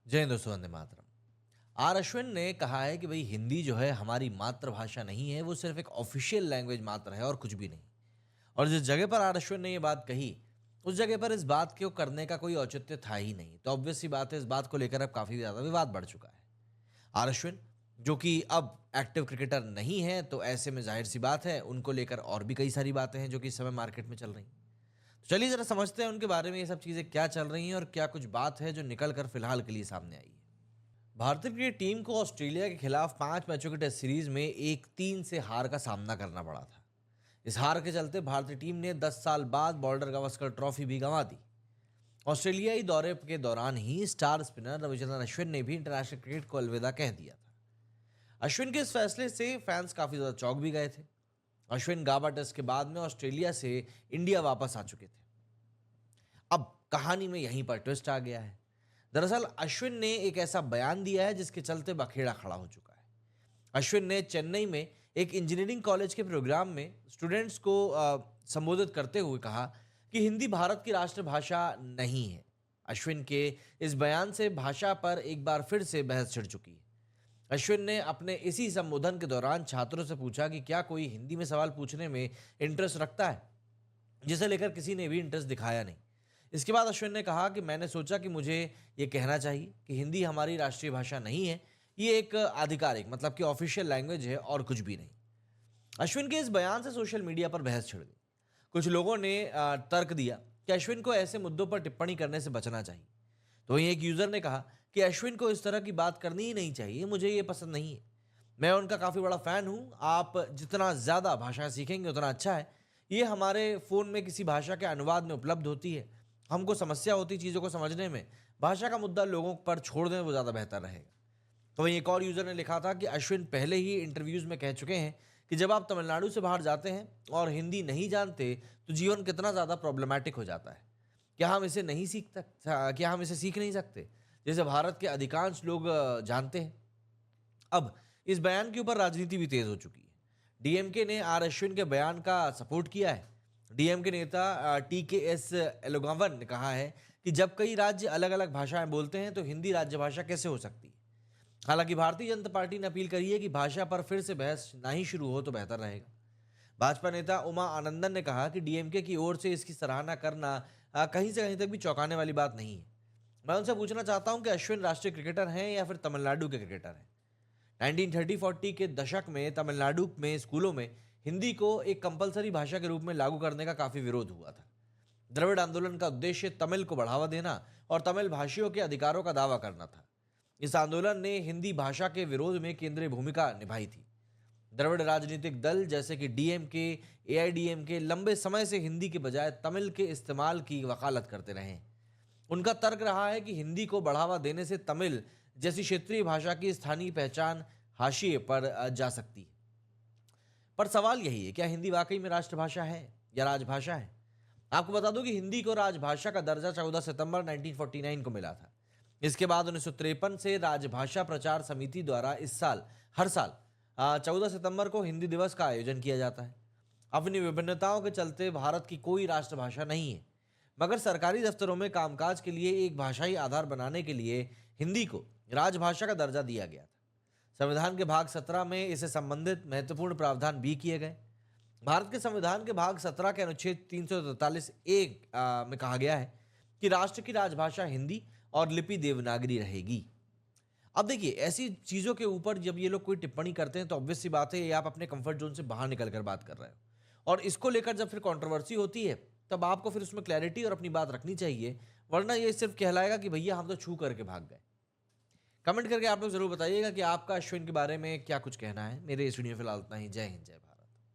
जय हिंद दोस्तों, वंदे मातरम। आर अश्विन ने कहा है कि भाई हिंदी जो है हमारी मातृभाषा नहीं है, वो सिर्फ एक ऑफिशियल लैंग्वेज मात्र है और कुछ भी नहीं। और जिस जगह पर आर अश्विन ने ये बात कही, उस जगह पर इस बात को करने का कोई औचित्य था ही नहीं। तो ऑब्वियस सी बात है, इस बात को लेकर अब काफी ज्यादा विवाद बढ़ चुका है। आर अश्विन जो कि अब एक्टिव क्रिकेटर नहीं है, तो ऐसे में जाहिर सी बात है उनको लेकर और भी कई सारी बातें हैं जो कि इस समय मार्केट में चल रही हैं। तो चलिए जरा समझते हैं उनके बारे में, ये सब चीजें क्या चल रही हैं और क्या कुछ बात है जो निकल कर फिलहाल के लिए सामने आई है। भारतीय क्रिकेट टीम को ऑस्ट्रेलिया के खिलाफ 5 मैचों की टेस्ट सीरीज में 1-3 से हार का सामना करना पड़ा था। इस हार के चलते भारतीय टीम ने 10 साल बाद बॉर्डर गावस्कर ट्रॉफी भी गंवा दी। ऑस्ट्रेलियाई दौरे के दौरान ही स्टार स्पिनर रविचंद्रन अश्विन ने भी इंटरनेशनल क्रिकेट को अलविदा कह दिया था। अश्विन के इस फैसले से फैंस काफी ज्यादा चौंक भी गए थे। अश्विन गाबा टेस्ट के बाद में ऑस्ट्रेलिया से इंडिया वापस आ चुके थे। अब कहानी में यहीं पर ट्विस्ट आ गया है। दरअसल अश्विन ने एक ऐसा बयान दिया है जिसके चलते बखेड़ा खड़ा हो चुका है। अश्विन ने चेन्नई में एक इंजीनियरिंग कॉलेज के प्रोग्राम में स्टूडेंट्स को संबोधित करते हुए कहा कि हिंदी भारत की राष्ट्रभाषा नहीं है। अश्विन के इस बयान से भाषा पर एक बार फिर से बहस छिड़ चुकी है। अश्विन ने अपने इसी संबोधन के दौरान छात्रों से पूछा कि क्या कोई हिंदी में सवाल पूछने में इंटरेस्ट रखता है, जिसे लेकर किसी ने भी इंटरेस्ट दिखाया नहीं। इसके बाद अश्विन ने कहा कि मैंने सोचा कि मुझे ये कहना चाहिए कि हिंदी हमारी राष्ट्रीय भाषा नहीं है, ये एक आधिकारिक मतलब कि ऑफिशियल लैंग्वेज है और कुछ भी नहीं। अश्विन के इस बयान से सोशल मीडिया पर बहस छिड़ गई। कुछ लोगों ने तर्क दिया कि अश्विन को ऐसे मुद्दों पर टिप्पणी करने से बचना चाहिए। तो वहीं एक यूजर ने कहा कि अश्विन को इस तरह की बात करनी ही नहीं चाहिए, मुझे ये पसंद नहीं है। मैं उनका काफ़ी बड़ा फ़ैन हूँ, आप जितना ज़्यादा भाषा सीखेंगे उतना अच्छा है। ये हमारे फ़ोन में किसी भाषा के अनुवाद में उपलब्ध होती है। हमको समस्या होती चीज़ों को समझने में, भाषा का मुद्दा लोगों पर छोड़ दें वो ज़्यादा बेहतर रहेगा। तो वहीं एक और यूज़र ने लिखा था कि अश्विन पहले ही इंटरव्यूज़ में कह चुके हैं कि जब आप तमिलनाडु से बाहर जाते हैं और हिंदी नहीं जानते, तो जीवन कितना ज़्यादा प्रॉब्लमैटिक हो जाता है। क्या हम इसे सीख नहीं सकते, जैसे भारत के अधिकांश लोग जानते हैं। अब इस बयान के ऊपर राजनीति भी तेज हो चुकी है। डीएमके ने आर अश्विन के बयान का सपोर्ट किया है। डीएमके नेता टीकेएस एलोगावन ने कहा है कि जब कई राज्य अलग अलग भाषाएं बोलते हैं तो हिंदी राज्यभाषा कैसे हो सकती है। हालांकि भारतीय जनता पार्टी ने अपील करी है कि भाषा पर फिर से बहस ना ही शुरू हो तो बेहतर रहेगा। भाजपा नेता उमा आनंदन ने कहा कि डीएमके की ओर से इसकी सराहना करना कहीं से कहीं तक भी चौंकाने वाली बात नहीं है। मैं उनसे पूछना चाहता हूं कि अश्विन राष्ट्रीय क्रिकेटर हैं या फिर तमिलनाडु के क्रिकेटर हैं। 1930-40 के दशक में तमिलनाडु में स्कूलों में हिंदी को एक कंपलसरी भाषा के रूप में लागू करने का काफी विरोध हुआ था। द्रविड़ आंदोलन का उद्देश्य तमिल को बढ़ावा देना और तमिल भाषियों के अधिकारों का दावा करना था। इस आंदोलन ने हिंदी भाषा के विरोध में केंद्रीय भूमिका निभाई थी। द्रविड़ राजनीतिक दल जैसे कि डीएमके, एआईडीएमके लंबे समय से हिंदी के बजाय तमिल के इस्तेमाल की वकालत करते रहे हैं। उनका तर्क रहा है कि हिंदी को बढ़ावा देने से तमिल जैसी क्षेत्रीय भाषा की स्थानीय पहचान हाशिए पर जा सकती है। पर सवाल यही है, क्या हिंदी वाकई में राष्ट्रभाषा है या राजभाषा है? आपको बता दूं कि हिंदी को राजभाषा का दर्जा 14 सितंबर 1949 को मिला था। इसके बाद 1953 से राजभाषा प्रचार समिति द्वारा इस साल हर साल 14 सितंबर को हिंदी दिवस का आयोजन किया जाता है। अपनी विभिन्नताओं के चलते भारत की कोई राष्ट्रभाषा नहीं है, मगर सरकारी दफ्तरों में कामकाज के लिए एक भाषाई आधार बनाने के लिए हिंदी को राजभाषा का दर्जा दिया गया था। संविधान के भाग 17 में इसे संबंधित महत्वपूर्ण प्रावधान भी किए गए। भारत के संविधान के भाग 17 के अनुच्छेद 343 एक में कहा गया है कि राष्ट्र की राजभाषा हिंदी और लिपि देवनागरी रहेगी। अब देखिए, ऐसी चीज़ों के ऊपर जब ये लोग कोई टिप्पणी करते हैं तो ऑब्वियस सी बात है ये आप अपने कंफर्ट जोन से बाहर निकल कर बात कर रहे हो, और इसको लेकर जब फिर कंट्रोवर्सी होती है तब आपको फिर उसमें क्लैरिटी और अपनी बात रखनी चाहिए, वरना ये सिर्फ कहलाएगा कि भैया हम तो छू करके भाग गए। कमेंट करके आप लोग जरूर बताइएगा कि आपका अश्विन के बारे में क्या कुछ कहना है। मेरे इस वीडियो में फिलहाल इतना ही। जय हिंद, जय भारत।